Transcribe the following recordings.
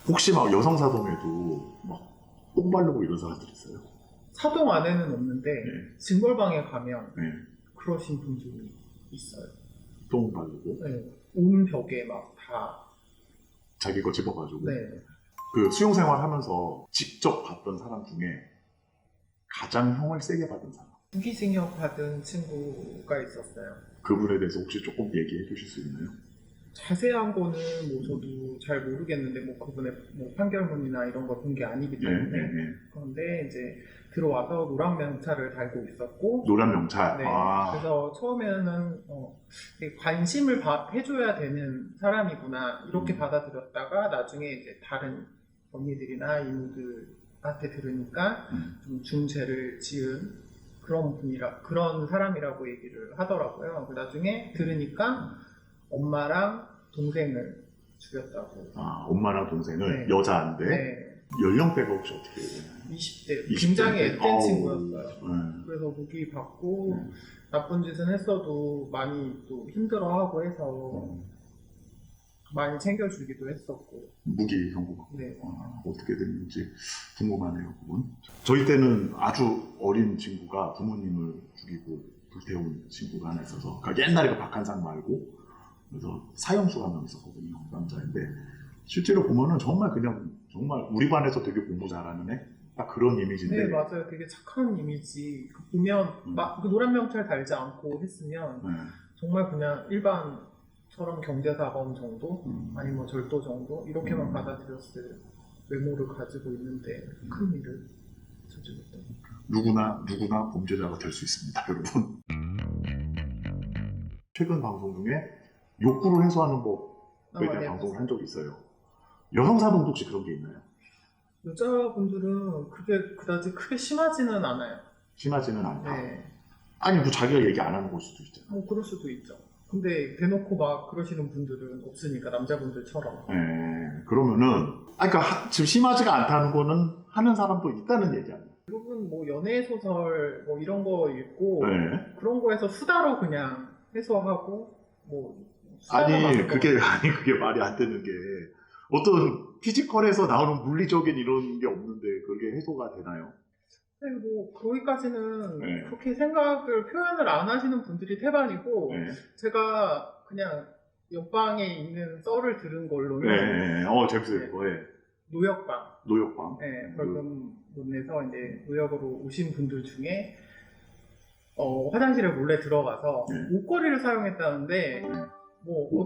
혹시 막 여성 사동에도 막 똥 바르고 이런 사람들 있어요? 사동 안에는 없는데 네. 징벌방에 가면 네. 그러신 분들이 있어요. 똥 바르고 네. 온 벽에 막 다. 자기 거 집어가지고. 네. 그 수용 생활하면서 직접 봤던 사람 중에 가장 형을 세게 받은 사람. 무기징역 받은 친구가 있었어요. 그분에 대해서 혹시 조금 얘기해 주실 수 있나요? 자세한 거는 뭐 저도 잘 모르겠는데 뭐 그분의 뭐 판결문이나 이런 걸 본 게 아니기 때문에 그런데 이제 들어와서 노란 명찰을 달고 있었고 노란 명찰. 네. 아. 그래서 처음에는 되게 관심을 해줘야 되는 사람이구나 이렇게 받아들였다가 나중에 이제 다른 언니들이나 이모들한테 들으니까 좀 중죄를 지은 그런 사람이라고 얘기를 하더라고요. 나중에 들으니까 엄마랑 동생을 죽였다고. 아, 엄마랑 동생을 네. 여자인데 네. 연령대가 혹시 어떻게 돼요? 20대 20대 굉장히 때? 애된 친구였어요. 네. 그래서 무기 받고 나쁜 짓은 했어도 많이 또 힘들어하고 해서 많이 챙겨주기도 했었고. 무기 형고. 네. 어떻게 됐는지 궁금하네요, 그분. 저희 때는 아주 어린 친구가 부모님을 죽이고 불태운 친구가 하나 있어서, 그러니까 옛날에 그 박한상 말고, 그래서 사형수가 한 명 있었거든요, 남자인데. 실제로 보면은 정말 우리 반에서 되게 공부 잘하는 애? 딱 그런 이미지인데. 네, 맞아요. 되게 착한 이미지. 보면 막 그 노란 명찰 달지 않고 했으면 정말 그냥 일반처럼 경제사범 정도? 아니면 뭐 절도 정도? 이렇게만 받아들였을 외모를 가지고 있는데 큰 일을 저질렀던. 누구나 범죄자가 될 수 있습니다, 여러분. 최근 방송 중에 욕구를 해소하는 법에 대한 네, 방송을 한 적이 있어요. 여성사동도 혹시 그런 게 있나요? 여자분들은 그게 그다지 크게 심하지는 않아요. 심하지는 않다. 네. 아니, 뭐 자기가 얘기 안 하는 걸 수도 있잖아. 뭐 그럴 수도 있죠. 근데 대놓고 막 그러시는 분들은 없으니까 남자분들처럼. 네, 그러면은, 그러니까 지금 심하지가 않다는 거는 하는 사람도 있다는 얘기 아니에요? 대부분 뭐 연애 소설 뭐 이런 거 읽고 네. 그런 거에서 수다로 그냥 해소하고 뭐 아니 그게 말이 안 되는 게 어떤 피지컬에서 나오는 물리적인 이런 게 없는데 그게 해소가 되나요? 네, 뭐 거기까지는 네. 그렇게 생각을 표현을 안 하시는 분들이 태반이고 네. 제가 그냥 옆방에 있는 썰을 들은 걸로는 네. 재밌어요. 네. 노역방. 네. 네, 벌금 못 내서 이제 노역으로 오신 분들 중에 화장실에 몰래 들어가서 옷걸이를 사용했다는데 뭐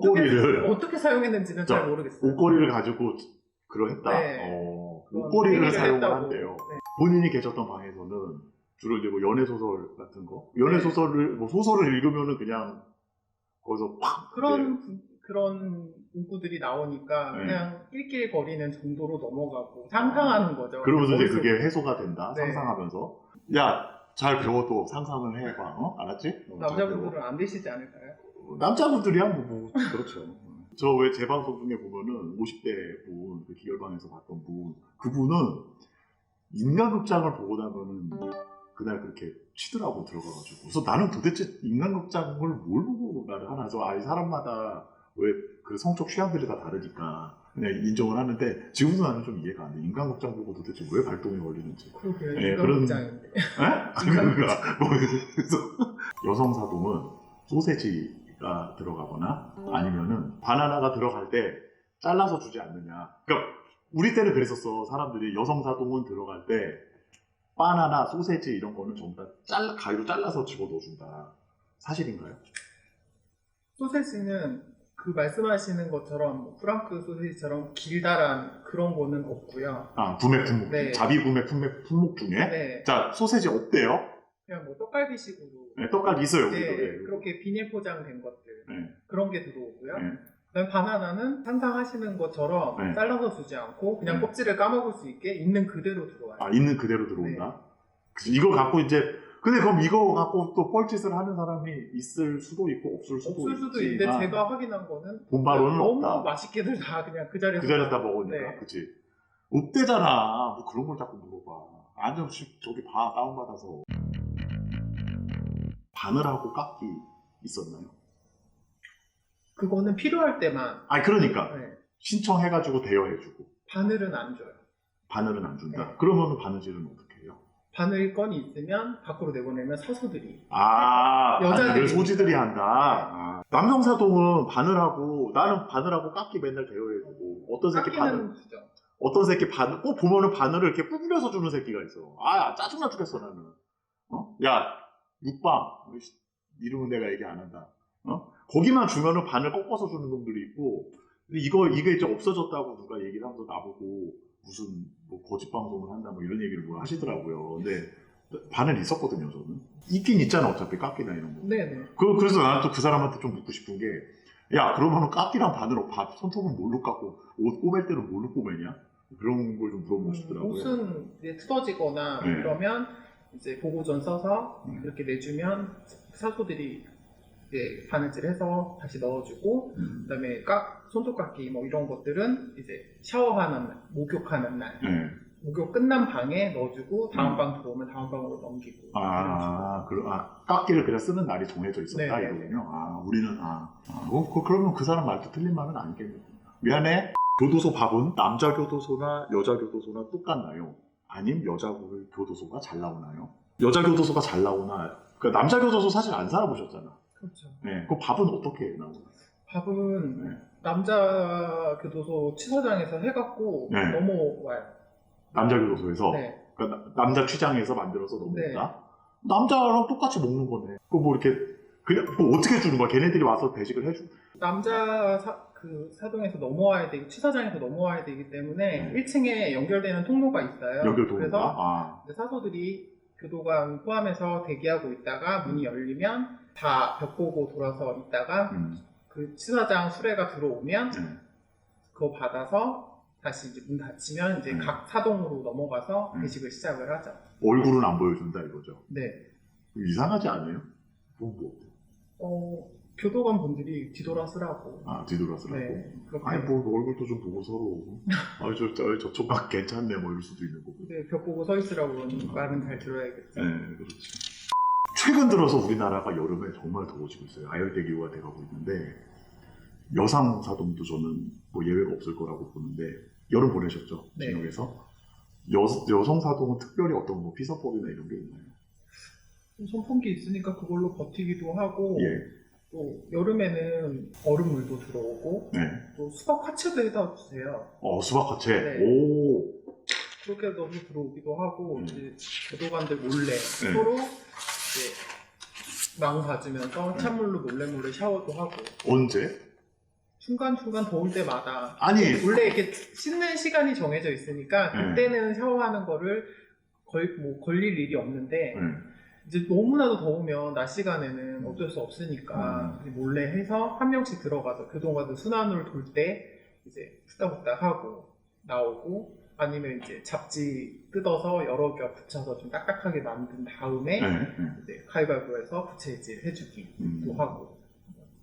어떻게 사용했는지는 잘 모르겠어요. 옷걸이를 가지고 그러했다. 네. 옷걸이를 사용을 한대요. 네. 본인이 계셨던 방에서는 주로 이제 뭐 연애 소설 같은 거, 연애 소설을 뭐 소설을 읽으면은 그냥 거기서 팍 그런 문구들이 나오니까 그냥 낄낄거리는 정도로 넘어가고 상상하는 거죠. 그러면서 이제 그게 해소가 된다. 네. 상상하면서 잘 배워도 상상을 해봐. 알았지? 남자분들은 안 되시지 않을까요? 남자분들이야 뭐 그렇죠. 저 왜 제 방송 중에 보면은 50대 분, 그 기결방에서 봤던 분, 그분은 인간극장을 보고 나면은 그날 그렇게 치더라고 들어가가지고. 그래서 나는 도대체 인간극장을 뭘 보고 나를 하나 해서 사람마다 왜 그 성적 취향들이 다 다르니까 그냥 인정을 하는데 지금도 나는 좀 이해가 안 돼. 인간극장 보고 도대체 왜 발동이 걸리는지. 그러게요. 인간극장인데. 그러니까 그래서 여성사동은 소세지가 들어가거나 아니면은 바나나가 들어갈 때 잘라서 주지 않느냐. 그러니까 우리 때는 그랬었어. 사람들이 여성사동은 들어갈 때 바나나, 소세지 이런 거는 전부 다 가위로 잘라서 집어 넣어준다. 사실인가요? 소세지는 그 말씀하시는 것처럼 프랑크 소세지처럼 길다란 그런 거는 없고요. 구매 품목. 네. 자비 구매 품목 중에. 네. 자, 소세지 어때요? 그냥 뭐 떡갈비식으로. 네, 떡갈비 있어요. 네, 우리도. 그렇게 비닐 포장된 것들. 네. 그런 게 들어오고요. 네. 그다음에 바나나는 상상하시는 것처럼 잘라서 주지 않고 그냥 껍질을 까먹을 수 있게 있는 그대로 들어와요. 있는 그대로 들어온다? 네. 이거 갖고 근데 그럼 이거 갖고 또 뻘짓을 하는 사람이 있을 수도 있고 없을 수도 있는데 제가 확인한 거는 본바로는 너무 없다. 맛있게들 다 그냥 그 자리에서 다 먹으니까. 네. 그치? 없대잖아. 뭐 그런 걸 자꾸 물어봐. 아니면 저기 다운받아서. 바늘하고 깎기 있었나요? 그거는 필요할 때만. 그러니까. 네. 신청해가지고 대여해주고. 바늘은 안 줘요. 바늘은 안 준다. 네. 그러면 바느질은 어떻게 해요? 바늘 건이 있으면 밖으로 내보내면 사소들이 바늘을 여자들이 소지들이 한다. 아. 남성사동은 바늘하고 나는 바늘하고 깎기 맨날 대여해 주고 어떤 새끼 바늘 깎이는 주죠. 어떤 새끼 바늘 꼭 보면은 바늘을 이렇게 뿌려서 주는 새끼가 있어. 아 짜증나 죽겠어 나는. 야 육방 이름은 내가 얘기 안 한다. 거기만 주면은 바늘 꺾어서 주는 놈들이 있고 근데 이게 이제 없어졌다고 누가 얘기를 하면서 나보고 무슨 뭐 거짓 방송을 한다 뭐 이런 얘기를 뭐 하시더라고요. 근데 바늘 있었거든요 저는. 있긴 있잖아 어차피 깎기나 이런 거. 네네. 그래서 나는 또 그 사람한테 좀 묻고 싶은 게 야 그러면은 깎기랑 바늘 손톱은 뭘로 깎고 옷 꼬맬 때는 뭘로 꼬매냐? 그런 걸 좀 물어보고 싶더라고요. 옷은 이제 뜯어지거나 네. 그러면 이제 보고전 써서 이렇게 내주면 사소들이 이제 바느질해서 다시 넣어주고 그다음에 손톱깎이 뭐 이런 것들은 이제 샤워하는 날, 목욕하는 날 네. 목욕 끝난 방에 넣어주고 다음 방 들어오면 다음 방으로 넘기고 깎기를 그냥 쓰는 날이 정해져 있었다 네. 이거군요. 우리는 그러면 그 사람 말도 틀린 말은 아니겠네요. 미안해. 교도소 밥은 남자 교도소나 여자 교도소나 똑같나요? 아님 여자 교도소가 잘 나오나요? 여자 교도소가 잘 나오나? 그러니까 남자 교도소 사실 안 살아보셨잖아. 그렇죠. 네. 그 밥은 어떻게 나오나요? 밥은 네. 남자 교도소 치서장에서 해갖고 네. 넘어와요. 남자 교도소에서 네. 그러니까 남자 취장에서 만들어서 넘어온다. 네. 남자랑 똑같이 먹는 거네. 그 뭐 이렇게 그냥 뭐 어떻게 주는 거야? 걔네들이 와서 배식을 해주. 남자 사동에서 넘어와야 되고 취사장에서 넘어와야 되기 때문에 1층에 연결되는 통로가 있어요. 연결 통로가. 그래서 이제 사소들이 교도관 포함해서 대기하고 있다가 문이 열리면 다 벽 보고 돌아서 있다가 그 취사장 수레가 들어오면 그거 받아서 다시 이제 문 닫히면 이제 각 사동으로 넘어가서 배식을 시작을 하죠. 얼굴은 안 보여준다 이거죠. 네. 이상하지 않아요? 교도관 분들이 뒤돌아서라고. 뒤돌아서라고. 네. 아니 뭐 얼굴도 좀 보고 서로. 저쪽 각 괜찮네 뭐 이럴 수도 있는 거고. 네, 벽 보고 서 있으라고 말은 잘 들어야겠죠. 네, 그렇지. 최근 들어서 우리나라가 여름에 정말 더워지고 있어요. 아열대 기후가 돼가고 있는데 여상 사동도 저는 뭐 예외가 없을 거라고 보는데 여름 보내셨죠? 네. 진영에서. 여성 사동은 특별히 어떤 뭐 피서법이나 이런 게 있나요? 선풍기 있으니까 그걸로 버티기도 하고 예. 또 여름에는 얼음물도 들어오고 네. 또 수박 화채도 해다 주세요. 수박 화채. 네. 오. 그렇게 넣어서 들어오기도 하고 이제 교도관들 몰래 네. 서로 이제 망 봐주면서 찬물로 몰래 샤워도 하고 언제? 중간중간 더울 때마다 아니. 원래 이렇게 씻는 시간이 정해져 있으니까 네. 그때는 샤워하는 거를 걸릴 일이 없는데 네. 이제 너무나도 더우면 낮 시간에는 어쩔 수 없으니까 몰래 해서 한 명씩 들어가서 교도관들 순환을 돌 때 이제 후딱후딱 하고 나오고 아니면 이제 잡지 뜯어서 여러 겹 붙여서 좀 딱딱하게 만든 다음에 이제 가위바위보해서 부채질 해주기도 하고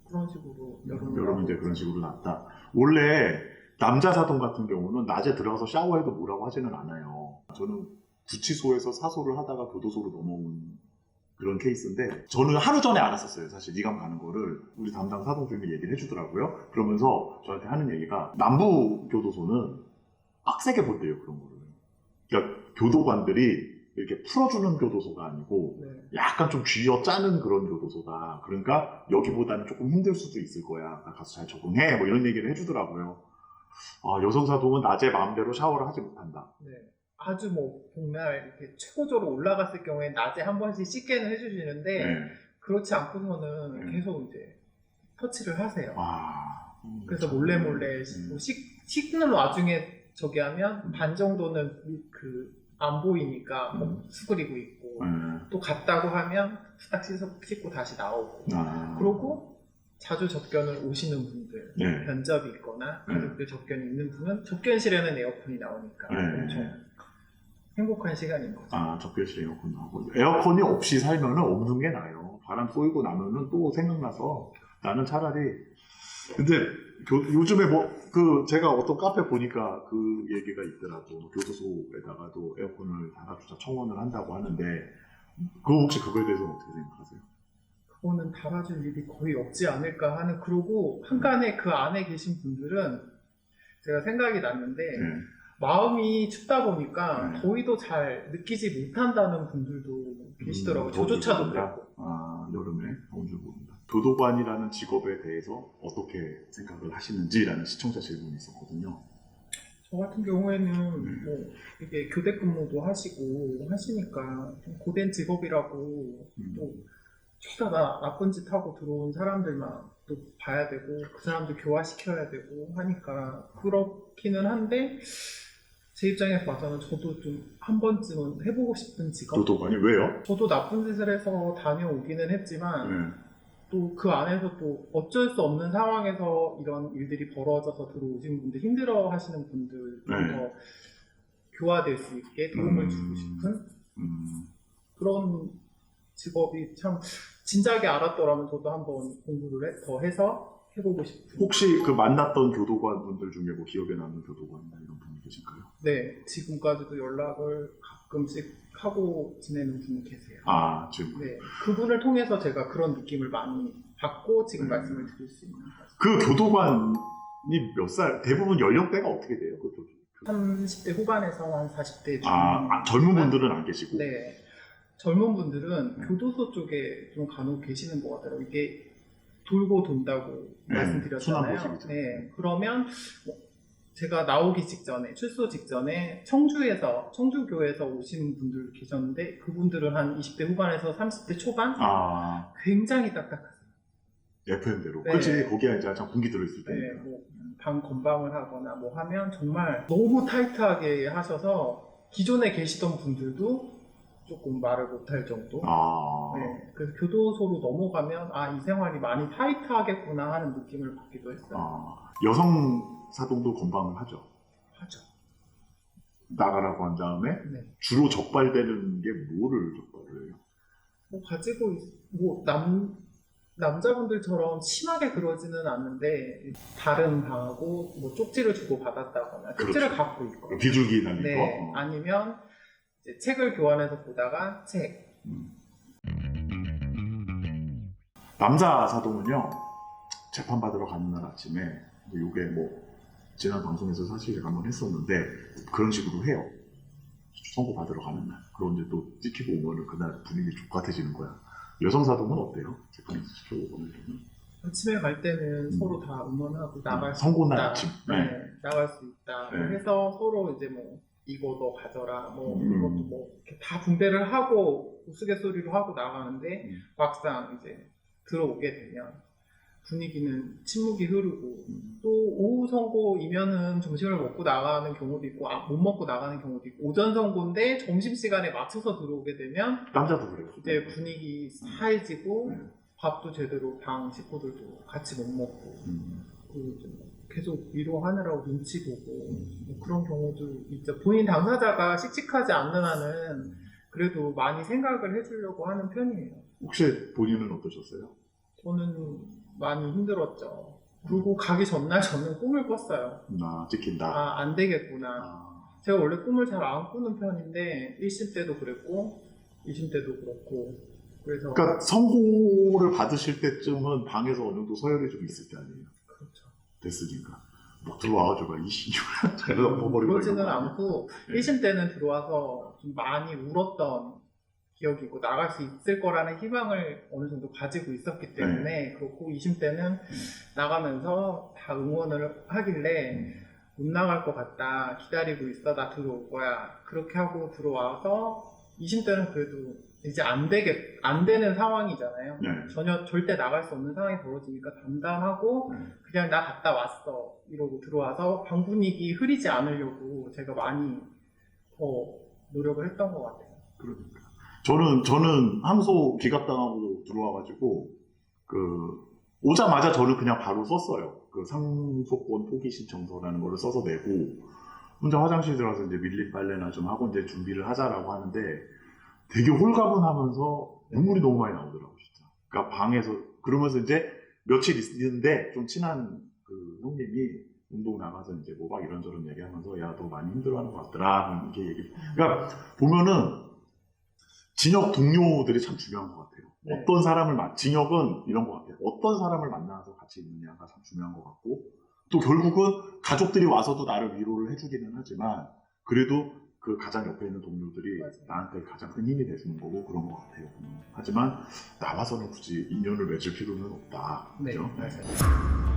그런 식으로 여름 이제 그런 식으로 났다. 원래 남자 사동 같은 경우는 낮에 들어가서 샤워해도 뭐라고 하지는 않아요. 저는 구치소에서 사소를 하다가 교도소로 넘어온 그런 케이스인데 저는 하루 전에 알았었어요. 사실 이감 가는 거를 우리 담당 사동생이 얘기를 해주더라고요. 그러면서 저한테 하는 얘기가 남부 교도소는 빡세게 본대요 그런 거를. 그러니까 교도관들이 이렇게 풀어주는 교도소가 아니고 약간 좀 쥐어짜는 그런 교도소다. 그러니까 여기보다는 조금 힘들 수도 있을 거야. 가서 잘 적응해. 뭐 이런 얘기를 해주더라고요. 여성사동은 낮에 마음대로 샤워를 하지 못한다. 네. 아주 뭐 복날 이렇게 최고조로 올라갔을 경우에 낮에 한 번씩 씻게는 해주시는데 그렇지 않고서는 계속 이제 터치를 하세요. 그래서 몰래 뭐 씻는 와중에 저기 하면 반 정도는 안 보이니까 수그리고 있고 또 갔다고 하면 딱 씻고 다시 나오고 그러고 자주 접견을 오시는 분들 면접이 있거나 가족들 접견이 있는 분은 접견실에는 에어컨이 나오니까 엄청 행복한 시간인 거죠. 접견실에 에어컨 나오고 에어컨이 없이 살면은 없는 게 나아요. 바람 쏘이고 나면은 또 생각나서 나는 차라리 근데 요즘에 제가 어떤 카페 보니까 그 얘기가 있더라고. 교도소에다가도 에어컨을 달아주자 청원을 한다고 하는데 혹시 그거에 대해서는 어떻게 생각하세요? 그거는 달아줄 일이 거의 없지 않을까 하는 그러고 한간에 그 안에 계신 분들은 제가 생각이 났는데 마음이 춥다 보니까 네. 더위도 잘 느끼지 못한다는 분들도 계시더라고요. 저조차도 그렇고. 아, 여름에 더운 줄 모른다. 교도관이라는 직업에 대해서 어떻게 생각을 하시는지라는 시청자 질문이 있었거든요. 저 같은 경우에는 뭐 이게 교대 근무도 하시고 하시니까 좀 고된 직업이라고 또 죄다 나쁜 짓 하고 들어온 사람들만 또 봐야 되고 그 사람들 교화시켜야 되고 하니까 그렇기는 한데 제 입장에서 봐서는 저도 좀 한 번쯤은 해보고 싶은 직업. 교도관이 왜요? 저도 나쁜 짓을 해서 다녀오기는 했지만 네. 또 그 안에서 또 어쩔 수 없는 상황에서 이런 일들이 벌어져서 들어오신 분들, 힘들어 하시는 분들 좀 네. 더 교화될 수 있게 도움을 주고 싶은 그런 직업이 참 진작에 알았더라면 저도 한번 공부를 더 해서 해보고 싶은. 혹시 그 만났던 교도관 분들 중에 뭐 기억에 남는 교도관이나 이런 분이 계실까요? 네, 지금까지도 연락을 가끔씩 하고 지내는 분이 계세요. 아, 지금. 네, 그분을 통해서 제가 그런 느낌을 많이 받고 지금 네. 말씀을 드릴 수 있는 거죠. 그 교도관이 몇 살, 대부분 연령대가 어떻게 돼요? 그 30대 후반에서 한 40대 중반. 젊은 분들은 안 계시고. 네. 젊은 분들은 교도소 쪽에 좀 간혹 계시는 것 같아요. 이게 돌고 돈다고 네, 말씀드렸잖아요. 순환보직이죠. 네. 그러면 뭐 제가 나오기 직전에, 출소 직전에 청주교에서 오신 분들 계셨는데 그분들은 한 20대 후반에서 30대 초반? 아, 굉장히 딱딱하세요. FM대로. 네. 그치, 거기에 이제 한참 공기 들어있을 때. 네, 뭐 방 건방을 하거나 뭐 하면 정말 너무 타이트하게 하셔서 기존에 계시던 분들도 조금 말을 못할 정도. 아, 네, 그래서 교도소로 넘어가면 아, 이 생활이 많이 타이트하겠구나 하는 느낌을 받기도 했어요. 여성 사동도 건방을 하죠. 하죠. 나가라고 한 다음에 네. 주로 적발되는 게 뭐를 적발을 해요? 뭐 가지고 뭐 남자분들처럼 심하게 그러지는 않는데 다른 방하고 뭐 쪽지를 주고 받았다거나 쪽지를 그렇죠. 갖고 있고. 비둘기 날린 네, 거? 아니면 이제 책을 교환해서 보다가 책. 남자 사동은요, 재판받으러 가는 날 아침에, 이게 뭐, 지난 방송에서 사실 제가 한번 했었는데, 그런 식으로 해요. 선고 받으러 가는 날. 그럼 이제 또 찍히고 오면은 그날 분위기 족같아지는 거야. 여성 사동은 어때요? 재판에서 찍히고 오면. 아침에 갈 때는 서로 다 응원하고 나갈 수 선고 날 있다. 아침. 네, 나갈 수 있다. 네. 해서 서로 이제 뭐 이거 너 가져라. 뭐 음. 이것도 뭐 이렇게 다 분배를 하고 우스갯소리로 하고 나가는데 막상 이제 들어오게 되면 분위기는 침묵이 흐르고 또 오후 선고이면은 점심을 먹고 나가는 경우도 있고 못 먹고 나가는 경우도 있고 오전 선고인데 점심시간에 맞춰서 들어오게 되면 남자도 그래요. 이제 분위기 사해지고 밥도 제대로 방 식구들도 같이 못 먹고 그리고 이제 뭐 계속 위로하느라고 눈치 보고 뭐 그런 경우도 있죠. 본인 당사자가 씩씩하지 않는 한은 그래도 많이 생각을 해주려고 하는 편이에요. 혹시 본인은 어떠셨어요? 저는 많이 힘들었죠. 그리고 가기 전날 저는 꿈을 꿨어요. 나 찍힌다. 아, 안 되겠구나. 제가 원래 꿈을 잘 안 꾸는 편인데 1심 때도 그랬고 2심 때도 그렇고 그래서 그러니까 선고를 받으실 때쯤은 방에서 어느 정도 서열이 좀 있을 때 아니에요? 그렇죠. 됐으니까. 뭐 들어와가지고 이씨 잘 덮어버리고 그러지는 않고 네. 1심 때는 들어와서 좀 많이 울었던 기억이 있고 나갈 수 있을 거라는 희망을 어느 정도 가지고 있었기 때문에 그렇고 2심 때는 나가면서 다 응원을 하길래 못 나갈 것 같다 기다리고 있어 나 들어올 거야 그렇게 하고 들어와서 2심 때는 그래도 이제 안 되는 상황이잖아요. 네. 전혀 절대 나갈 수 없는 상황이 벌어지니까 담담하고 그냥 나 갔다 왔어 이러고 들어와서 방 분위기 흐리지 않으려고 제가 많이 더 노력을 했던 것 같아요. 그러니까. 저는 항소 기각당하고 들어와가지고 오자마자 저를 그냥 바로 썼어요. 그 상소권 포기 신청서라는 거를 써서 내고 혼자 화장실 들어가서 이제 밀린 빨래나 좀 하고 이제 준비를 하자라고 하는데 되게 홀가분하면서 눈물이 너무 많이 나오더라고 진짜. 그러니까 방에서 그러면서 이제 며칠 있는데 좀 친한 그 형님이 운동 나가서 이제 뭐 막 이런저런 얘기하면서 야 너 많이 힘들어하는 것 같더라 이렇게 얘기. 그러니까 보면은 진역 동료들이 참 중요한 것 같아요. 네. 어떤 사람을 진역은 이런 것 같아요. 어떤 사람을 만나서 같이 있느냐가 참 중요한 것 같고 또 결국은 가족들이 와서도 나를 위로를 해주기는 하지만 그래도 그 가장 옆에 있는 동료들이 맞아요. 나한테 가장 큰 힘이 돼주는 거고 그런 것 같아요. 하지만 나와서는 굳이 인연을 맺을 필요는 없다. 네, 그죠? 맞아요.